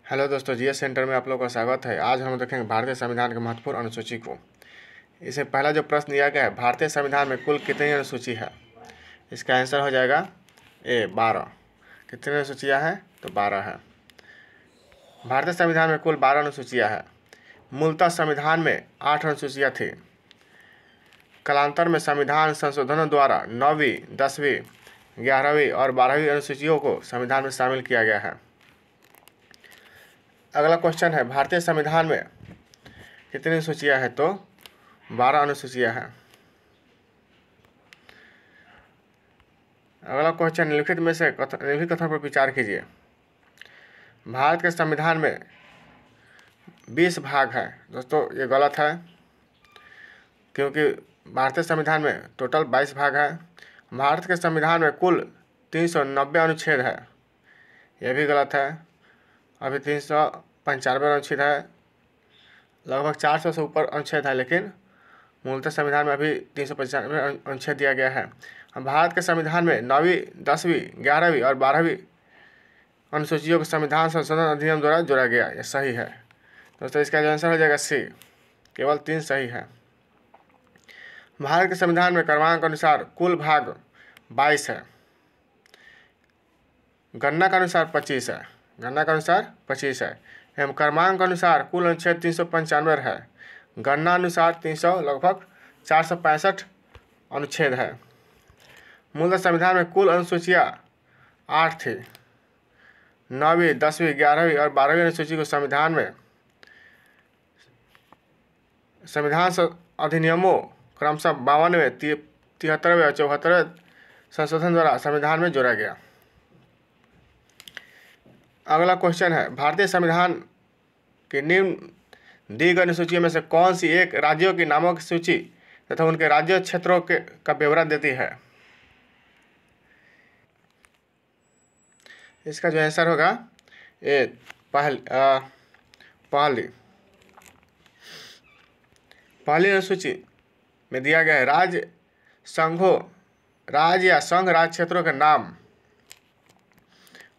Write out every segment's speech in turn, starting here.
Hello दोस्तों, GS centre में आप लोगों का स्वागत है। आज हम देखेंगे भारतीय संविधान की महत्वपूर्ण अनुसूची को। इससे पहला जो प्रश्न दिया गया है, भारतीय संविधान में कुल कितनी अनुसूची है? इसका आंसर हो जाएगा ए 12। कितनी अनुसूचियाँ हैं? तो 12 है। भारतीय संविधान में कुल 12 अनुसूचियाँ हैं। मूलतः संविधान में 8 अनुसूचियाँ थी। कालांतर में संविधान संशोधनों द्वारा 9वीं, 10वीं, 11वीं और 12वीं अनुसूचियों को संविधान में शामिल किया गया है। अगला क्वेश्चन है, भारतीय संविधान में कितनी अनुसूचियाँ हैं? तो 12 अनुसूचियाँ हैं। अगला क्वेश्चन, निम्नलिखित में से निम्नलिखित कथन पर विचार कीजिए। भारत के संविधान में 20 भाग हैं। दोस्तों ये गलत है, क्योंकि भारतीय संविधान में टोटल 22 भाग हैं। भारत के संविधान में कुल 390 अनुच्छेद है। यह भी गलत है। अभी 395 अनुच्छेद है, लगभग 400 से ऊपर अनुच्छेद है, लेकिन मूलतः संविधान में अभी 395 अनुच्छेद दिया गया है। भारत के संविधान में 9वीं, 10वीं, 11वीं और 12वीं अनुसूचियों को संविधान संशोधन अधिनियम द्वारा जोड़ा गया। यह सही है। दोस्तों इसका जो आंसर हो जाएगा सी। केवल 3 सही है। भारत के संविधान में क्रमांक अनुसार कुल भाग 22 है। गणना के अनुसार 25 है। गणना के अनुसार 25 है एवं क्रमांक अनुसार कुल अनुच्छेद 395 है। गणना अनुसार 300 लगभग 465 अनुच्छेद है। मूलतः संविधान में कुल अनुसूचियाँ 8 थी। 9वीं, 10वीं, 11वीं और 12वीं अनुसूची को संविधान अधिनियमों क्रमशः 52वें, 73वें और 74वें संशोधन द्वारा संविधान में जोड़ा गया। अगला क्वेश्चन है, भारतीय संविधान की निम्न दी गई अनुसूची में से कौन सी एक राज्यों के नामों की सूची तथा उनके राज्य क्षेत्रों का ब्यौरा देती है? इसका जो आंसर होगा ए पहली अनुसूची में दिया गया है राज्य या संघ राज्य क्षेत्रों के नाम,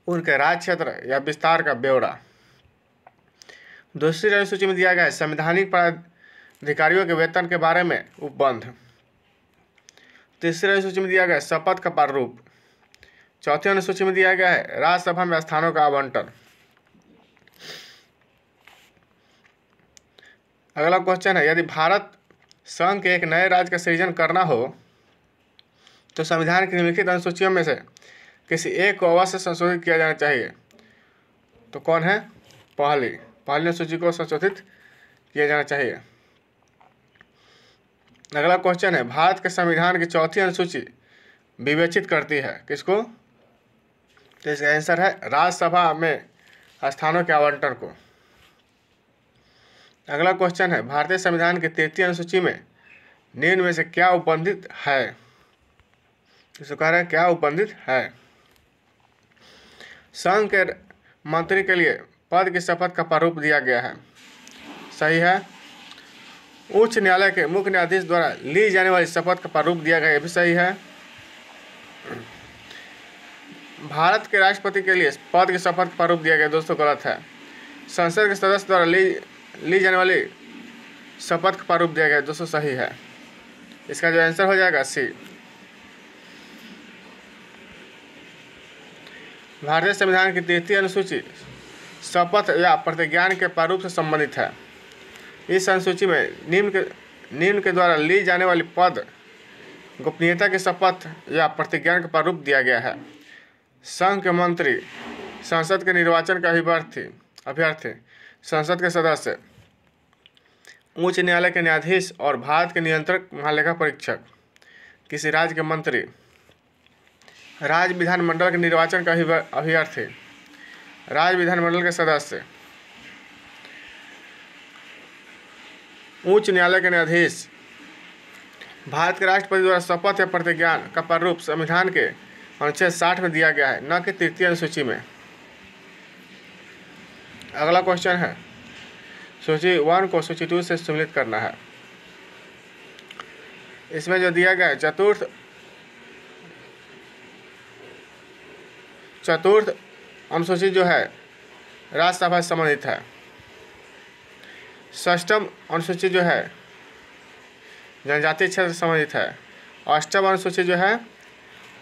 उनके राज्य क्षेत्र या विस्तार का ब्यौरा। दूसरी अनुसूची में दिया गया है संवैधानिक पदाधिकारियों के वेतन के बारे में उपबंध। तीसरी अनुसूची में दिया गया है शपथ का प्रारूप। चौथी अनुसूची में दिया गया है राज्यसभा में स्थानों का आवंटन। अगला क्वेश्चन है, यदि भारत संघ के एक नए राज्य का सृजन करना हो तो संविधान की निम्नलिखित अनुसूचियों में से किसी एक को अवश्य संशोधित किया जाना चाहिए। तो कौन है? पहली अनुसूची को संशोधित किया जाना चाहिए। अगला क्वेश्चन है, भारत के संविधान की चौथी अनुसूची विवेचित करती है किसको? तो इसका आंसर है राज्यसभा में स्थानों के आवंटन को। अगला क्वेश्चन है, भारतीय संविधान की तृतीय अनुसूची में निम्न में से क्या उपबंधित है? इसको कह रहे हैं क्या उपबंधित है? संघ के मंत्री के लिए पद की शपथ का प्रारूप दिया गया है। सही है। उच्च न्यायालय के मुख्य न्यायाधीश द्वारा ली जाने वाली शपथ का प्रारूप दिया गया, यह भी सही है। भारत के राष्ट्रपति के लिए पद की शपथ का प्रारूप दिया गया, दोस्तों गलत है। संसद के सदस्य द्वारा ली जाने वाली शपथ का प्रारूप दिया गया, दोस्तों सही है। इसका जो आंसर हो जाएगा सी। भारतीय संविधान की तृतीय अनुसूची शपथ या प्रतिज्ञान के प्रारूप से संबंधित है। इस अनुसूची में निम्न के द्वारा ली जाने वाली पद गोपनीयता की शपथ या प्रतिज्ञान का प्रारूप दिया गया है। संघ के मंत्री, संसद के निर्वाचन के अभ्यर्थी, संसद के सदस्य, उच्च न्यायालय के न्यायाधीश और भारत के नियंत्रक महालेखा परीक्षक, किसी राज्य के मंत्री, राज्य विधानमंडल के निर्वाचन का अभ्यर्थी, राज्य विधानमंडल के सदस्य, उच्च न्यायालय के न्यायाधीश, भारत के राष्ट्रपति द्वारा शपथ या प्रतिज्ञान का प्रारूप संविधान के अनुच्छेद 60 में दिया गया है, न कि तृतीय अनुसूची में। अगला क्वेश्चन है, सूची 1 को सूची 2 से सम्मिलित करना है। इसमें जो दिया गया है चतुर्थ अनुसूची जो है राज्यसभा से संबंधित है। 6वीं अनुसूची जो है जनजातीय क्षेत्र से संबंधित है। 8वीं अनुसूची जो है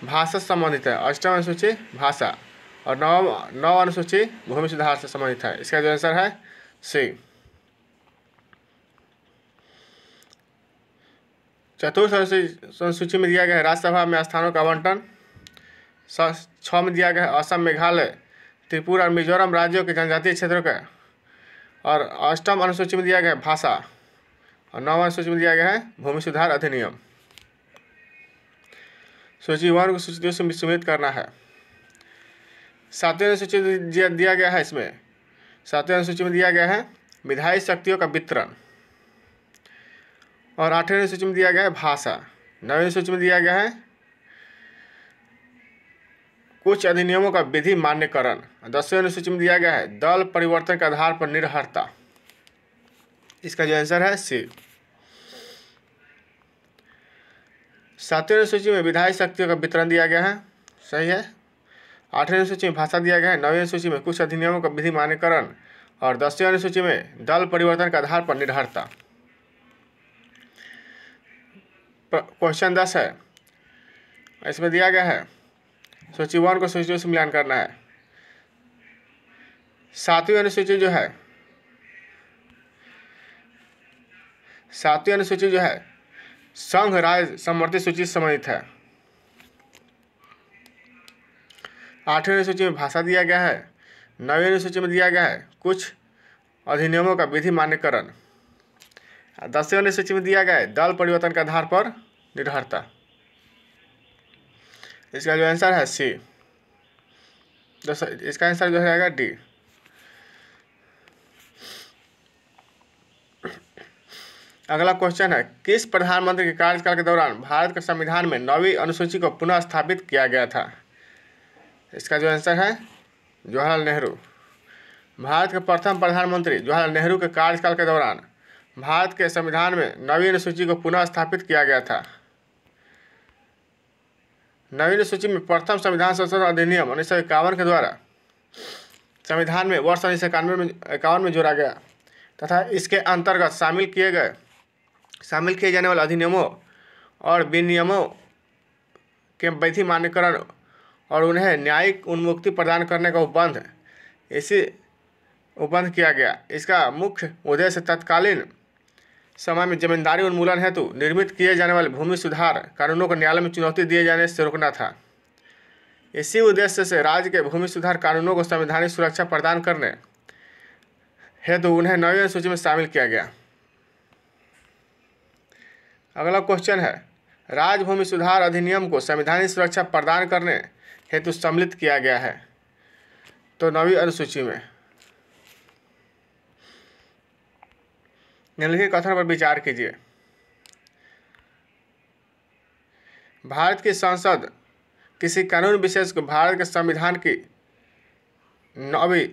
भाषा से संबंधित है, 8वीं अनुसूची भाषा। और 9वीं अनुसूची भूमि सुधार से संबंधित है। इसका जो आंसर है सी। चतुर्थ अनुसूची में दिया गया है राज्यसभा में स्थानों का आवंटन। 6 में दिया गया है असम, मेघालय, त्रिपुरा और मिजोरम राज्यों के जनजातीय क्षेत्रों का। और 8वीं अनुसूची में दिया गया है भाषा। और 9वीं अनुसूची में दिया गया है भूमि सुधार अधिनियम। सूची 1 को सूची 2 से सम्मिलित करना है। 7वीं अनुसूची दिया गया है इसमें, 7वीं अनुसूची में दिया गया है विधायी शक्तियों का वितरण। और 8वीं अनुसूची में दिया गया है भाषा। 9वीं अनुसूची में दिया गया है कुछ अधिनियमों का विधि मान्यकरण। 10वीं अनुसूची में दिया गया है दल परिवर्तन के आधार पर निरहरता। इसका जो आंसर है सी। 7वीं अनुसूची में विधायी शक्तियों का वितरण दिया गया है, सही है। 8वीं अनुसूची में भाषा दिया गया है। 9वीं अनुसूची में कुछ अधिनियमों का विधि मान्यकरण। और 10वीं अनुसूची में दल परिवर्तन के आधार पर निरहरता। क्वेश्चन 10 है, इसमें दिया गया है सूची 1 को सूची 2 से मिलान करना है। 7वीं अनुसूची जो है, 7वीं अनुसूची जो है संघ राज्य समवर्ती सूची से संबंधित है। 8वीं अनुसूची में भाषा दिया गया है। 9वीं अनुसूची में दिया गया है कुछ अधिनियमों का विधि मान्यकरण। 10वीं अनुसूची में दिया गया है दल परिवर्तन के आधार पर निरहरता। इसका जो आंसर है सी। इसका आंसर जो रहेगा डी। अगला क्वेश्चन है, किस प्रधानमंत्री के कार्यकाल के दौरान भारत के संविधान में 9वीं अनुसूची को पुनः स्थापित किया गया था? इसका जो आंसर है जवाहरलाल नेहरू। भारत के प्रथम प्रधानमंत्री जवाहरलाल नेहरू के कार्यकाल के दौरान भारत के संविधान में 9वीं अनुसूची को पुनः स्थापित किया गया था। 9वीं अनुसूची में प्रथम संविधान संशोधन अधिनियम 1951 के द्वारा संविधान में वर्ष 1951 में जोड़ा गया तथा इसके अंतर्गत शामिल किए जाने वाले अधिनियमों और विनियमों के विधि मान्यकरण और उन्हें न्यायिक उन्मुक्ति प्रदान करने का उपबंध किया गया। इसका मुख्य उद्देश्य तत्कालीन समय में जमींदारी उन्मूलन हेतु निर्मित किए जाने वाले भूमि सुधार कानूनों को न्यायालय में चुनौती दिए जाने से रोकना था। इसी उद्देश्य से राज्य के भूमि सुधार कानूनों को संवैधानिक सुरक्षा प्रदान करने हेतु उन्हें 9वीं अनुसूची में शामिल किया गया। अगला क्वेश्चन है, राज्य भूमि सुधार अधिनियम को संवैधानिक सुरक्षा प्रदान करने हेतु सम्मिलित किया गया है तो 9वीं अनुसूची में। निम्नलिखित कथन पर विचार कीजिए। भारत की संसद किसी कानून विशेष को भारत के संविधान की 9वीं,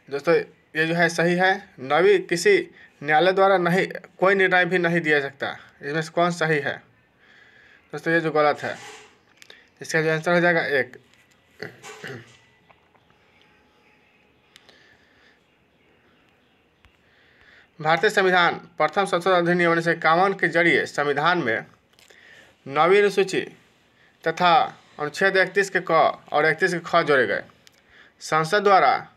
दोस्तों ये जो है सही है, 9वीं किसी न्यायालय द्वारा नहीं, कोई निर्णय भी नहीं दिया सकता। इसमें से कौन सही है? दोस्तों ये जो गलत है, इसका जो आंसर हो जाएगा 1। भारतीय संविधान प्रथम संशोधन अधिनियम 1951 के जरिए संविधान में 9वीं अनुसूची तथा अनुच्छेद 31 के क और 31 के ख जोड़े गए। संसद द्वारा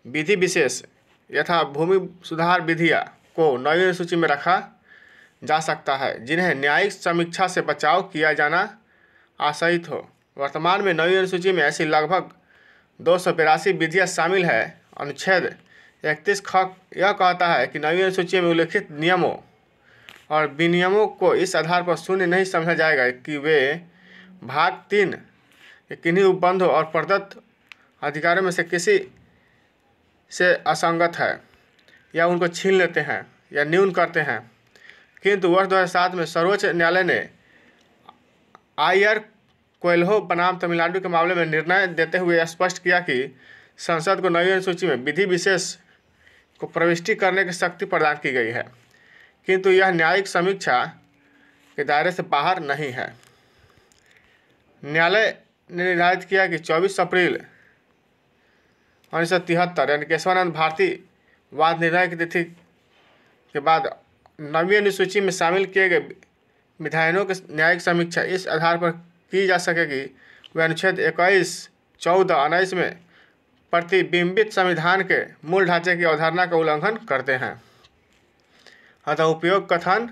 विधि विशेष यथा भूमि सुधार विधियाँ को 9वीं अनुसूची में रखा जा सकता है जिन्हें न्यायिक समीक्षा से बचाव किया जाना आशयित हो। वर्तमान में 9वीं अनुसूची में ऐसी लगभग 282 विधियाँ शामिल है। अनुच्छेद 31 ख यह कहता है कि 9वीं अनुसूची में उल्लिखित नियमों और विनियमों को इस आधार पर शून्य नहीं समझा जाएगा कि वे भाग 3 के किन्हीं उपबंधों और प्रदत्त अधिकारों में से किसी से असंगत है या उनको छीन लेते हैं या न्यून करते हैं। किंतु वर्ष 2007 में सर्वोच्च न्यायालय ने आईआर कोएल्हो बनाम तमिलनाडु के मामले में निर्णय देते हुए स्पष्ट किया कि संसद को 9वीं अनुसूची में विधि विशेष को प्रविष्टि करने की शक्ति प्रदान की गई है, किंतु यह न्यायिक समीक्षा के दायरे से बाहर नहीं है। न्यायालय ने निर्धारित किया कि 24 अप्रैल 1973 यानी केशवानंद भारती वाद निर्णय की तिथि के बाद नवीं अनुसूची में शामिल किए गए विधायनों की न्यायिक समीक्षा इस आधार पर की जा सके कि वे अनुच्छेद 21, 14, 19 में प्रतिबिंबित संविधान के मूल ढांचे की अवधारणा का उल्लंघन करते हैं। अतः उपयोग कथन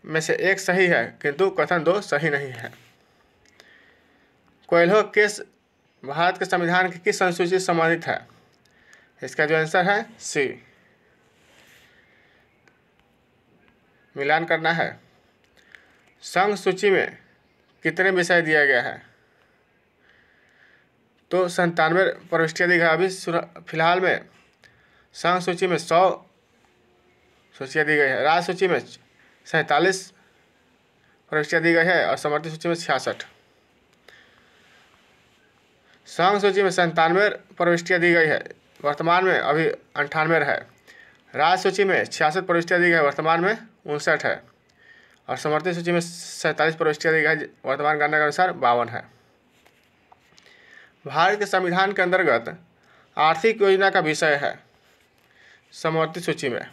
में से एक सही है किंतु कथन 2 सही नहीं है। कोएल्हो केस भारत के संविधान की किस अनुसूची से संबंधित है? इसका जो आंसर है सी। मिलान करना है। संघ सूची में कितने विषय दिया गया है? तो 97 प्रविष्टियाँ दी गई। अभी फिलहाल में संघ सूची में 100 सूचियाँ दी गई है। राज्य सूची में 47 प्रविष्टियाँ दी गई है और समवर्ती सूची में 66। संघ सूची में 97 प्रविष्टियाँ दी गई है, वर्तमान में अभी 98 है। राज्य सूची में 66 प्रविष्टियाँ दी गई है, वर्तमान में 59 है। और समवर्ती सूची में 47 प्रविष्टियाँ दी गई है, वर्तमान गणना के अनुसार 52 है। भारत के संविधान के अंतर्गत आर्थिक योजना का विषय है समवर्ती सूची में।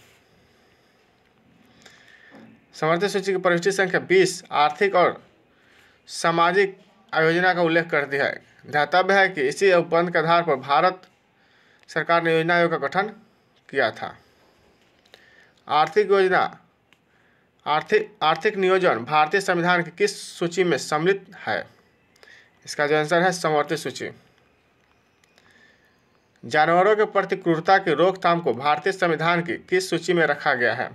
समवर्ती सूची की प्रविष्टि संख्या 20 आर्थिक और सामाजिक योजना का उल्लेख करती है। ध्यातव्य है कि इसी उपबंध के आधार पर भारत सरकार ने योजना आयोग का गठन किया था। आर्थिक योजना आर्थिक नियोजन भारतीय संविधान की किस सूची में सम्मिलित है? इसका जो आंसर है समवर्ती सूची। जानवरों के प्रति क्रूरता की रोकथाम को भारतीय संविधान की किस सूची में रखा गया है?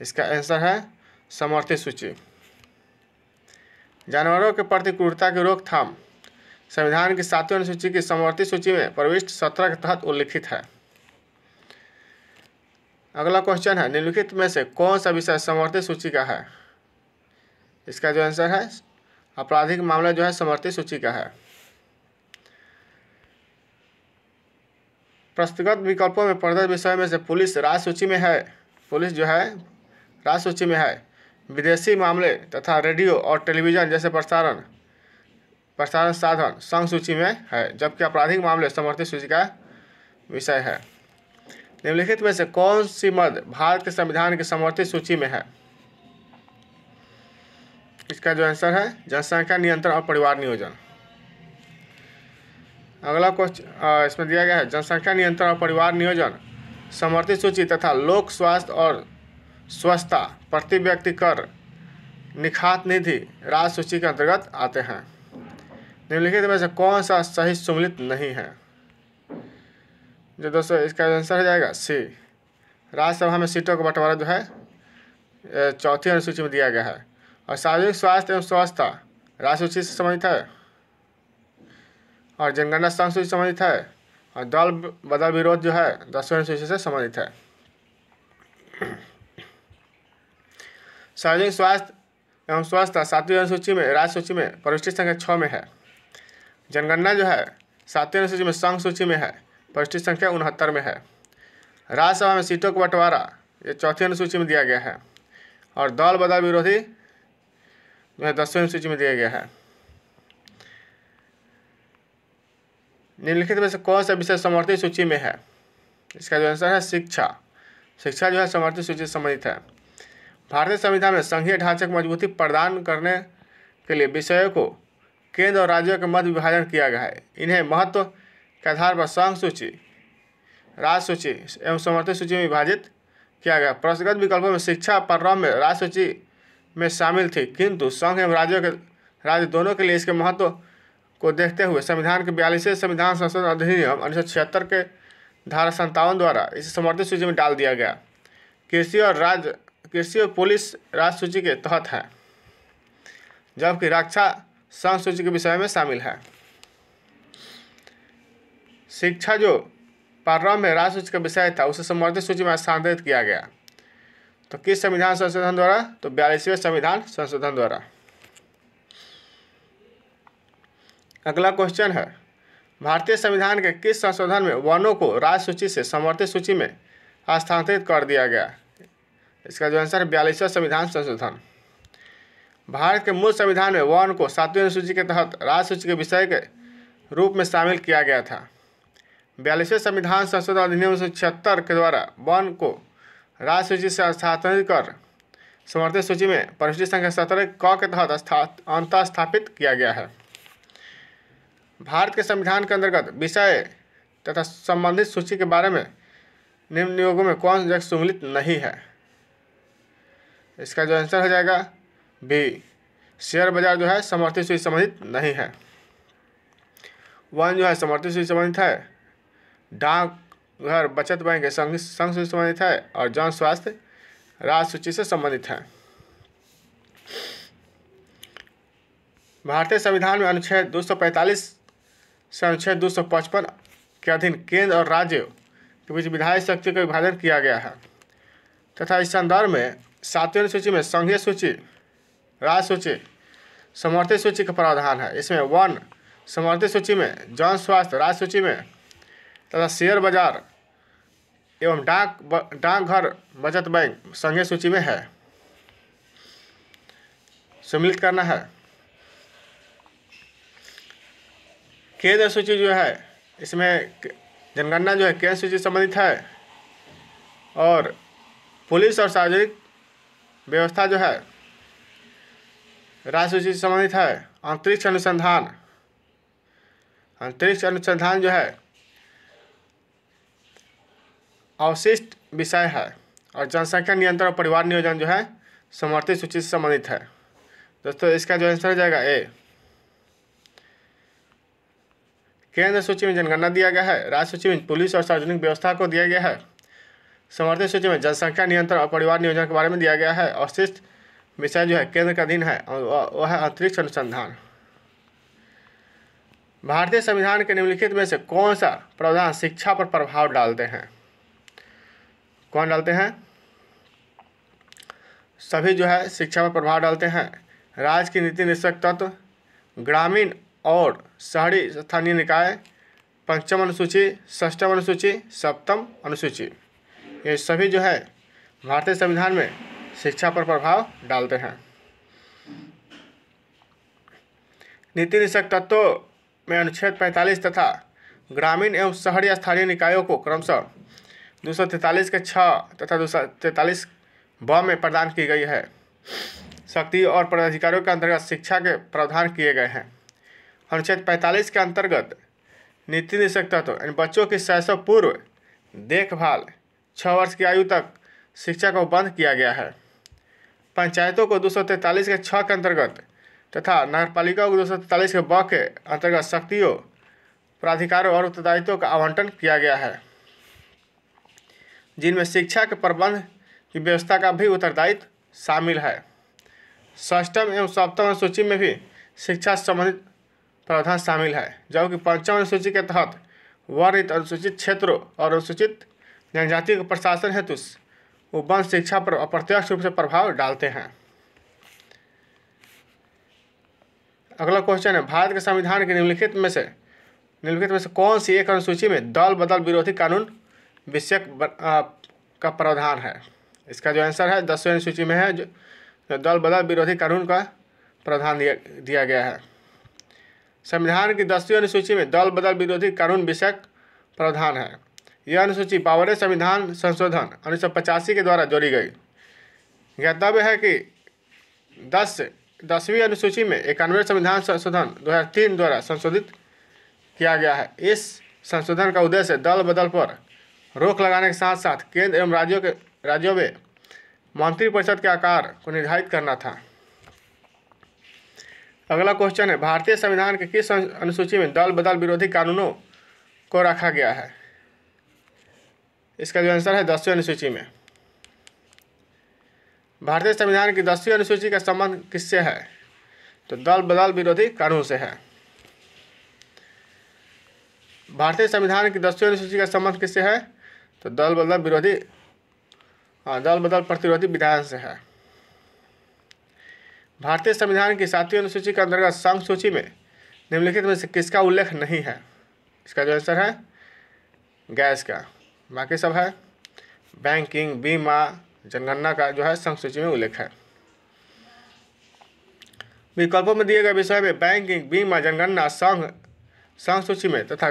इसका आंसर है समवर्ती सूची। जानवरों के प्रति क्रूरता की रोकथाम संविधान की 7वीं अनुसूची की समवर्ती सूची में प्रविष्टि 17 के तहत उल्लिखित है। अगला क्वेश्चन है, निम्नलिखित में से कौन सा विषय समवर्ती सूची का है? इसका जो आंसर है आपराधिक मामला जो है समवर्ती सूची का है। प्रस्तुत विकल्पों में प्रदत्त विषयों में से पुलिस राज्य सूची में है। पुलिस जो है राज्य सूची में है। विदेशी मामले तथा रेडियो और टेलीविज़न जैसे प्रसारण साधन संघ सूची में है, जबकि आपराधिक मामले समवर्ती सूची का विषय है। निम्नलिखित में से कौन सी मद भारत के संविधान की समवर्ती सूची में है? इसका जो आंसर है जनसंख्या नियंत्रण और परिवार नियोजन। अगला क्वेश्चन इसमें दिया गया है, जनसंख्या नियंत्रण और परिवार नियोजन समवर्ती सूची तथा लोक स्वास्थ्य और स्वच्छता प्रति व्यक्ति कर निखात निधि राज्य सूची के अंतर्गत आते हैं। निम्नलिखित में से कौन सा सही सम्मिलित नहीं है? जो दोस्तों इसका आंसर हो जाएगा सी। राज्यसभा में सीटों का बंटवारा जो है 4वीं अनुसूची में दिया गया है। और सार्वजनिक स्वास्थ्य एवं स्वच्छता राज्य सूची से संबंधित है और जनगणना संघ सूची से संबंधित है। और दल बदल विरोध जो है 10वीं अनुसूची से संबंधित है। सार्वजनिक स्वास्थ्य एवं स्वच्छता 7वीं अनुसूची में राज्य सूची में प्रविष्टि संख्या 6 में है। जनगणना जो है 7वीं अनुसूची में संघ सूची में है, प्रविष्टि संख्या 69 में है। राज्यसभा में सीटों का बंटवारा ये 4वीं अनुसूची में दिया गया है। और दल बदल विरोधी जो है 10वीं अनुसूची में दिया गया है। निम्नलिखित में से कौन सा विषय समवर्ती सूची में है? इसका जो आंसर है शिक्षा। शिक्षा जो है समवर्ती सूची से संबंधित है। भारतीय संविधान में संघीय ढांचे को मजबूती प्रदान करने के लिए विषयों को केंद्र और राज्यों के मध्य विभाजन किया गया है। इन्हें महत्व के आधार पर संघ सूची, राज्य सूची एवं समवर्ती सूची में विभाजित किया गया। प्रस्तुत विकल्पों में शिक्षा प्रारंभ में राज्य सूची में शामिल थी, किंतु संघ एवं राज्य दोनों के लिए इसके महत्व को देखते हुए संविधान के 42वें संविधान संशोधन अधिनियम 1976 के धारा 57 द्वारा इसे समवर्ती सूची में डाल दिया गया। कृषि और पुलिस राज्य सूची के तहत है, जबकि रक्षा संघ सूची के विषय में शामिल है। शिक्षा जो प्रारंभ में राज्य सूची का विषय था उसे समवर्ती सूची में स्थानांतरित किया गया। तो किस संविधान संशोधन द्वारा? तो 42वें संविधान संशोधन द्वारा। अगला क्वेश्चन है, भारतीय संविधान के किस संशोधन में वनों को राज्य सूची से समवर्ती सूची में स्थानांतरित कर दिया गया? इसका जो आंसर है 42वां संविधान संशोधन। भारत के मूल संविधान में वन को 7वीं अनुसूची के तहत राज्य सूची के विषय के रूप में शामिल किया गया था। 42वें संविधान संशोधन अधिनियम 1976 के द्वारा वन को राज्य सूची से स्थानांतरित कर समर्थित सूची में परिशिष्ट संख्या 17 क के तहत अंतः स्थापित किया गया है। भारत के संविधान के अंतर्गत विषय तथा संबंधित सूची के बारे में निम्न नियोगों में कौन सा सम्मिलित नहीं है? इसका जो आंसर हो जाएगा बी, शेयर बाजार जो है समर्थित सूची संबंधित नहीं है। वन जो है समर्थित सूची संबंधित है, डाकघर बचत बैंक संघ सूची संबंधित है और जन स्वास्थ्य राज्य सूची से संबंधित है। भारतीय संविधान में अनुच्छेद 245 से अनुच्छेद 255 के अधीन केंद्र और राज्य के बीच विधायी शक्ति का विभाजन किया गया है तथा इस संदर्भ में 7वीं अनुसूची में संघीय सूची, राज्य सूची, समर्थित सूची का प्रावधान है। इसमें वन समर्थित सूची में, जन स्वास्थ्य राज्य सूची में तथा शेयर बाजार एवं डाकघर बचत बैंक संघीय सूची में है। सम्मिलित करना है। केंद्र सूची जो है इसमें जनगणना जो है केंद्र सूची संबंधित है और पुलिस और सार्वजनिक व्यवस्था जो है राज्य सूची से संबंधित है। अंतरिक्ष अनुसंधान जो है अवशिष्ट विषय है और जनसंख्या नियंत्रण और परिवार नियोजन जो है समर्थित सूची से संबंधित है। दोस्तों इसका जो आंसर हो जाएगा ए। केंद्र सूची में जनगणना दिया गया है, राज्य सूची में पुलिस और सार्वजनिक व्यवस्था को दिया गया है, समर्थित सूची में जनसंख्या नियंत्रण और परिवार नियोजन के बारे में दिया गया है। अवशिष्ट विषय जो है केंद्र का अधीन है और वह है अंतरिक्ष अनुसंधान। भारतीय संविधान के निम्नलिखित में से कौन सा प्रावधान शिक्षा पर प्रभाव डालते हैं? कौन डालते हैं? सभी जो है शिक्षा पर प्रभाव डालते हैं। राज्य की नीति निश्चक तत्व, ग्रामीण और शहरी स्थानीय निकाय, 5वीं अनुसूची, 6वीं अनुसूची, 7वीं अनुसूची, ये सभी जो है भारतीय संविधान में शिक्षा पर प्रभाव डालते हैं। नीति निश्चक तत्वों में अनुच्छेद 45 तथा ग्रामीण एवं शहरी स्थानीय निकायों को क्रमशः 243 के 6 तथा 243 ब में प्रदान की गई है। शक्ति और पदाधिकारियों के अंतर्गत शिक्षा के प्रावधान किए गए हैं। अनुच्छेद 45 के अंतर्गत नीति निश्चक तत्व यानी बच्चों की शैशव पूर्व देखभाल 6 वर्ष की आयु तक शिक्षा को बंद किया गया है। पंचायतों को 243 के 6 के अंतर्गत तथा नगरपालिकाओं को 243 के ब के अंतर्गत शक्तियों, प्राधिकारों और उत्तरदायित्वों का आवंटन किया गया है, जिनमें शिक्षा के प्रबंध की व्यवस्था का भी उत्तरदायित्व शामिल है। 6वीं एवं 7वीं अनुसूची में भी शिक्षा से संबंधित प्रावधान शामिल है, जबकि 5वीं अनुसूची के तहत वर्णित अनुसूचित क्षेत्रों और अनुसूचित जनजाति के प्रशासन हेतु वन शिक्षा पर अप्रत्यक्ष रूप से प्रभाव डालते हैं। अगला क्वेश्चन है, भारत के संविधान के निम्नलिखित में से कौन सी एक अनुसूची में दल बदल विरोधी कानून विषयक का प्रावधान है? इसका जो आंसर है 10वीं अनुसूची में है, जो दल बदल विरोधी कानून का प्रावधान दिया गया है। संविधान की 10वीं अनुसूची में दल बदल विरोधी कानून विषयक प्रावधान है। यह अनुसूची 52वें संविधान संशोधन 1985 के द्वारा जोड़ी गई। ज्ञातव्य है कि 10वीं अनुसूची में 91वें संविधान संशोधन 2003 द्वारा संशोधित किया गया है। इस संशोधन का उद्देश्य दल बदल पर रोक लगाने के साथ साथ केंद्र एवं राज्यों में मंत्रिपरिषद के आकार को निर्धारित करना था। अगला क्वेश्चन है, भारतीय संविधान के किस अनुसूची में दल बदल विरोधी कानूनों को रखा गया है? इसका जो आंसर है 10वीं अनुसूची में। भारतीय संविधान की 10वीं अनुसूची का संबंध किससे है? तो दल बदल विरोधी कानून से है। भारतीय संविधान की 10वीं अनुसूची का संबंध किससे है? तो दल बदल प्रतिरोधी विधान से है। भारतीय संविधान की 7वीं अनुसूची के अंतर्गत संघ सूची में निम्नलिखित में से किसका उल्लेख नहीं है? इसका जो आंसर है गैस का। बाकी सब है बैंकिंग, बीमा, जनगणना का जो है संघ सूची में उल्लेख है। विकल्पों में दिए गए विषय में बैंकिंग, बीमा, जनगणना संघ सूची में तथा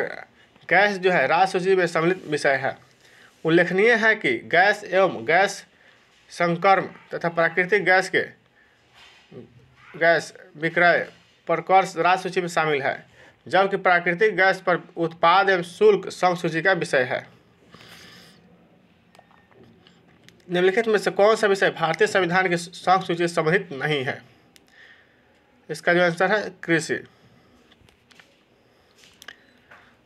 गैस जो है राज्य सूची में सम्मिलित विषय है। उल्लेखनीय है कि गैस एवं गैस संक्रमण तथा प्राकृतिक गैस विक्रय पर कर राज्य सूची में शामिल है, जबकि प्राकृतिक गैस पर उत्पाद एवं शुल्क संघ सूची का विषय है। निम्नलिखित में से कौन सा विषय भारतीय संविधान की संघ सूची से संबंधित नहीं है? इसका जो आंसर है कृषि।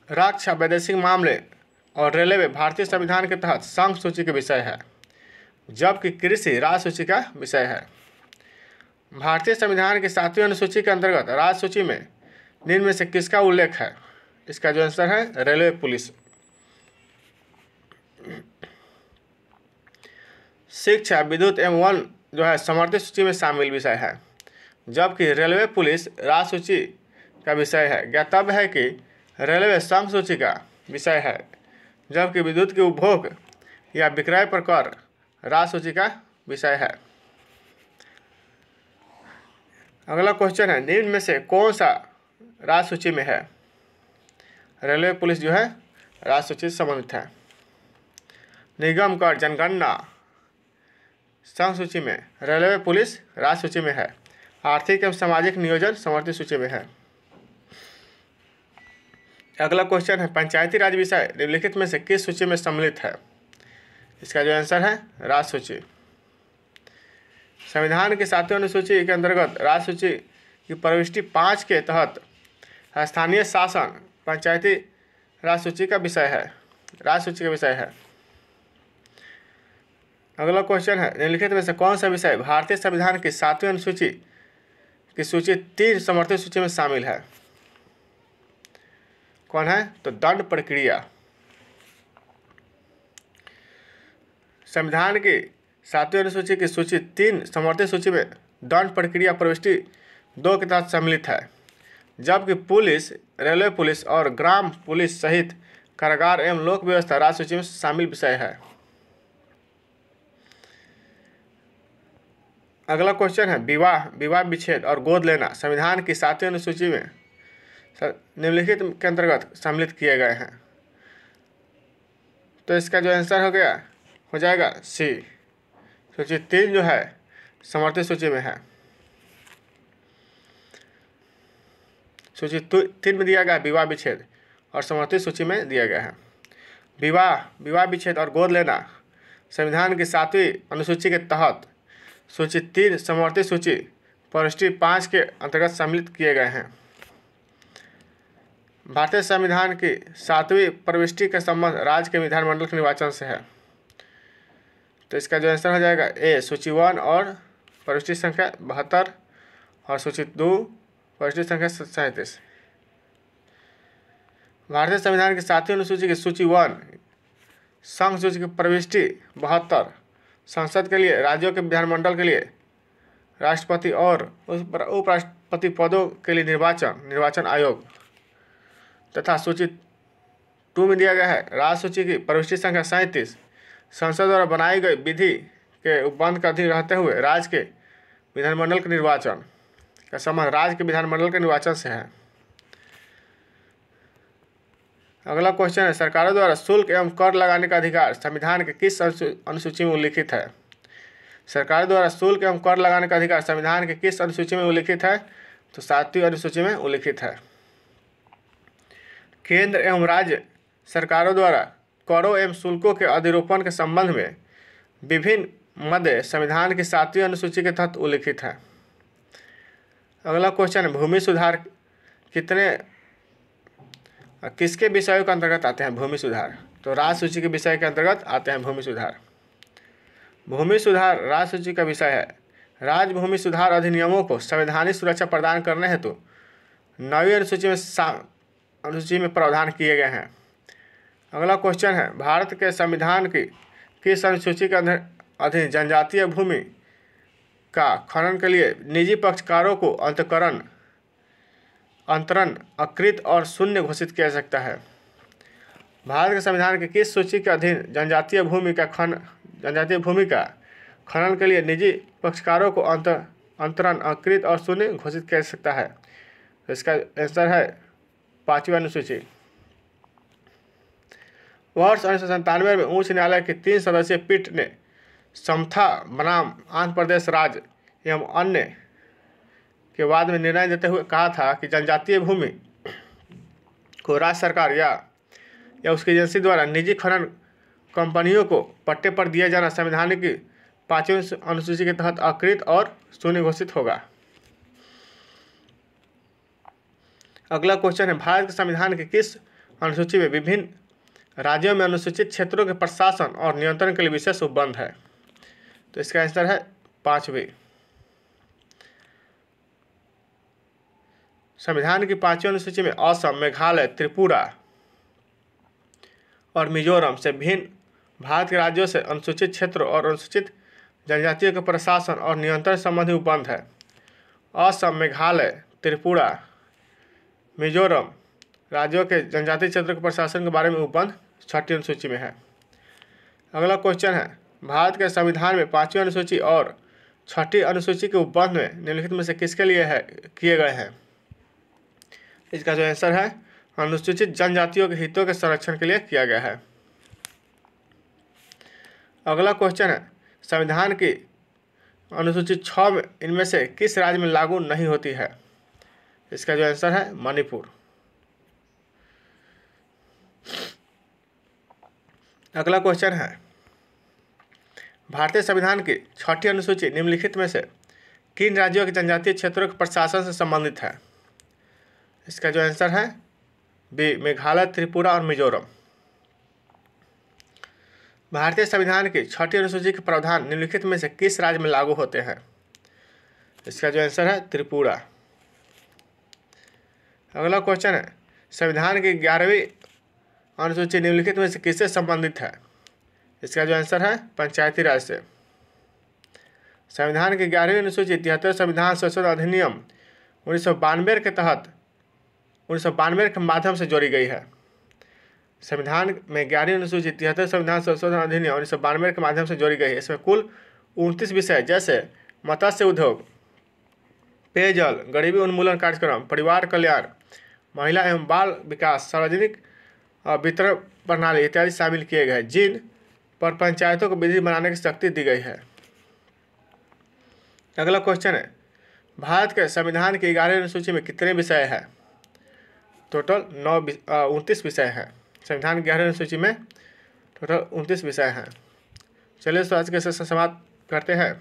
रक्षा, वैदेशिक मामले और रेलवे भारतीय संविधान के तहत संघ सूची के विषय है, जबकि कृषि राज्य सूची का विषय है। भारतीय संविधान की 7वीं अनुसूची के अंतर्गत राज्य सूची में निम्न में से किसका उल्लेख है? इसका जो आंसर है रेलवे पुलिस। शिक्षा, विद्युत एवं वन जो है समर्थित सूची में शामिल विषय है, जबकि रेलवे पुलिस राज्य सूची का विषय है। ज्ञातव्य है कि रेलवे संघ सूची का विषय है, जबकि विद्युत के उपभोग या विक्रय पर कर राज्य सूची का विषय है। अगला क्वेश्चन है, निम्न में से कौन सा राज्य सूची में है? रेलवे पुलिस जो है राज्य सूची से संबंधित है। निगम कर, जनगणना संघ सूची में, रेलवे पुलिस राज्य सूची में है। आर्थिक एवं सामाजिक नियोजन समर्थित सूची में है। अगला क्वेश्चन है, पंचायती राज विषय निम्नलिखित में से किस सूची में सम्मिलित है? इसका जो आंसर है राज्य सूची। संविधान की 7वीं अनुसूची के अंतर्गत राज्य सूची की प्रविष्टि 5 के तहत स्थानीय शासन पंचायती राज्य सूची का विषय है, राज्य सूची का विषय है। अगला क्वेश्चन है, निम्नलिखित में से कौन सा विषय भारतीय संविधान की 7वीं अनुसूची की सूची 3 समर्थित सूची में शामिल है? कौन है? तो दंड प्रक्रिया। संविधान की 7वीं अनुसूची की सूची 3 समर्थित सूची में दंड प्रक्रिया प्रविष्टि 2 के तहत सम्मिलित है, जबकि पुलिस, रेलवे पुलिस और ग्राम पुलिस सहित कारागार एवं लोक व्यवस्था राज्य सूची में शामिल विषय है। अगला क्वेश्चन है, विवाह विच्छेद और गोद लेना संविधान की 7वीं अनुसूची में निम्नलिखित के अंतर्गत सम्मिलित किए गए हैं। तो इसका जो आंसर हो जाएगा सी। सूची 3 जो है समर्थित सूची में है। सूची 3 में दिया गया है विवाह विच्छेद और समर्थित सूची में दिया गया है। विवाह विच्छेद और गोद लेना संविधान की 7वीं अनुसूची के तहत सूची 3 समर्थित सूची प्रविष्टि 5 के अंतर्गत सम्मिलित किए गए हैं। भारतीय संविधान की 7वीं प्रविष्टि का संबंध राज्य के विधानमंडल के निर्वाचन से है। तो इसका जो आंसर हो जाएगा ए, सूची 1 और प्रविष्टि संख्या 72 और सूची 2 प्रविष्टि संख्या 37। भारतीय संविधान की 7वीं अनुसूची की सूची 1 संघ सूची की प्रविष्टि 72 संसद के लिए, राज्यों के विधानमंडल के लिए, राष्ट्रपति और उपराष्ट्रपति पदों के लिए निर्वाचन आयोग तथा सूची 2 में दिया गया है राज्य सूची की प्रविष्टि संख्या 37 संसद द्वारा बनाई गई विधि के उपबंध का अधीन रहते हुए राज्य के विधानमंडल के निर्वाचन का संबंध राज्य के विधानमंडल के निर्वाचन से है। अगला क्वेश्चन है, सरकारों द्वारा शुल्क एवं कर लगाने का अधिकार संविधान के किस अनुसूची में उल्लिखित है? सरकार द्वारा शुल्क एवं कर लगाने का अधिकार संविधान के किस अनुसूची में उल्लिखित है? तो 7वीं अनुसूची में उल्लिखित है। केंद्र एवं राज्य सरकारों द्वारा करों एवं शुल्कों के अधिरोपण के संबंध में विभिन्न मदे संविधान की 7वीं अनुसूची के तहत उल्लिखित है। अगला क्वेश्चन है, भूमि सुधार किसके विषयों के अंतर्गत आते हैं? भूमि सुधार तो राज्य सूची के विषय के अंतर्गत आते हैं भूमि सुधार। भूमि सुधार राज्य सूची का विषय है। राज्य भूमि सुधार अधिनियमों को संवैधानिक सुरक्षा प्रदान करने हेतु 9वीं अनुसूची में प्रावधान किए गए हैं। अगला क्वेश्चन है, भारत के संविधान की किस अनुसूची के अधीन जनजातीय भूमि का खनन के लिए निजी पक्षकारों को अंतरण अकृत और शून्य घोषित किया जा सकता है? भारत के संविधान के किस सूची के अधीन जनजातीय भूमि का खनन के लिए निजी पक्षकारों को अंतरण अकृत और शून्य घोषित किया जा सकता है। तो इसका आंसर है 5वीं अनुसूची। वर्ष 1997 में उच्च न्यायालय की 3 सदस्यीय पीठ ने समता बनाम आंध्र प्रदेश राज्य एवं अन्य के बाद में निर्णय देते हुए कहा था कि जनजातीय भूमि को राज्य सरकार या उसकी एजेंसी द्वारा निजी खनन कंपनियों को पट्टे पर दिया जाना संविधान की 5वीं अनुसूची के तहत अकृत और शून्य घोषित होगा। अगला क्वेश्चन है, भारत के संविधान के किस अनुसूची में विभिन्न राज्यों में अनुसूचित क्षेत्रों के प्रशासन और नियंत्रण के लिए विशेष उपबंध है? तो इसका आंसर है 5वीं। संविधान की 5वीं अनुसूची में असम, मेघालय, त्रिपुरा और मिजोरम से भिन्न भारत के राज्यों से अनुसूचित क्षेत्रों और अनुसूचित जनजातियों के प्रशासन और नियंत्रण संबंधी उपबंध है। असम, मेघालय, त्रिपुरा, मिजोरम राज्यों के जनजातीय क्षेत्रों के प्रशासन के बारे में उपबंध 6ठी अनुसूची में है। अगला क्वेश्चन है, भारत के संविधान में 5वीं अनुसूची और 6ठी अनुसूची के उपबंध में निम्नलिखित में से किसके लिए किए गए हैं? इसका जो आंसर है अनुसूचित जनजातियों के हितों के संरक्षण के लिए किया गया है। अगला क्वेश्चन है, संविधान की अनुसूची 6 में इनमें से किस राज्य में लागू नहीं होती है? इसका जो आंसर है मणिपुर। अगला क्वेश्चन है, भारतीय संविधान की 6ठी अनुसूची निम्नलिखित में से किन राज्यों के जनजातीय क्षेत्रों के प्रशासन से संबंधित है? इसका जो आंसर है बी, मेघालय, त्रिपुरा और मिजोरम। भारतीय संविधान की 6ठी अनुसूची के प्रावधान निम्नलिखित में से किस राज्य में लागू होते हैं? इसका जो आंसर है त्रिपुरा। अगला क्वेश्चन है, संविधान की 11वीं अनुसूची निम्नलिखित में से किससे संबंधित है? इसका जो आंसर है पंचायती राज से। संविधान की 11वीं अनुसूची 73 संविधान संशोधन अधिनियम 1992 के तहत 1992 के माध्यम से जोड़ी गई है। संविधान में 11वीं अनुसूची 73 संविधान संशोधन अधिनियम 1992 के माध्यम से जोड़ी गई है। इसमें कुल 29 विषय जैसे मत्स्य उद्योग, पेयजल, गरीबी उन्मूलन कार्यक्रम, परिवार कल्याण, महिला एवं बाल विकास, सार्वजनिक वितरण प्रणाली इत्यादि शामिल किए गए हैं, जिन पर पंचायतों को विधि बनाने की शक्ति दी गई है। अगला क्वेश्चन है, भारत के संविधान की 11वीं अनुसूची में कितने विषय हैं? टोटल 29 विषय हैं। संविधान की 11वीं अनुसूची में टोटल 29 विषय हैं। चलिए तो आज के सेशन समाप्त करते हैं,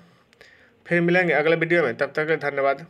फिर मिलेंगे अगले वीडियो में। तब तक के लिए धन्यवाद।